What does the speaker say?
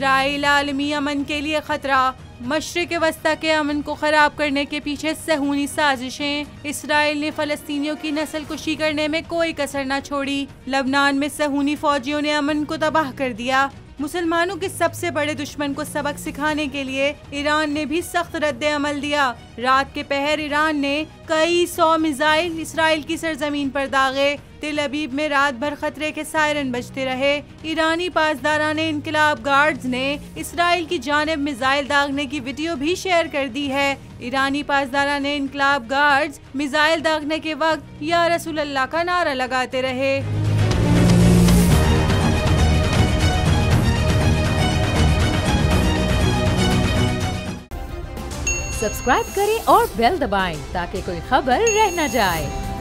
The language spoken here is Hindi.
इसराइल आलमी अमन के लिए खतरा। मशरिक वस्ता के अमन को खराब करने के पीछे सहूनी साजिशें। इसराइल ने फलस्तीनियों की नस्ल कुशी करने में कोई कसर न छोड़ी। लबनान में सहूनी फौजियों ने अमन को तबाह कर दिया। मुसलमानों के सबसे बड़े दुश्मन को सबक सिखाने के लिए ईरान ने भी सख्त रद्द अमल दिया। रात के पहर ईरान ने कई 100 मिसाइल इसराइल की सरजमीन पर दागे। तेल अबीब में रात भर खतरे के सायरन बजते रहे। ईरानी पासदाराने इनकलाब गार्ड्स ने इसराइल की जानिब मिसाइल दागने की वीडियो भी शेयर कर दी है। ईरानी पासदाराने इनकलाब गार्ड्स मिसाइल दागने के वक्त या रसूल अल्लाह का नारा लगाते रहे। सब्सक्राइब करें और बेल दबाएं ताकि कोई खबर रह न जाए।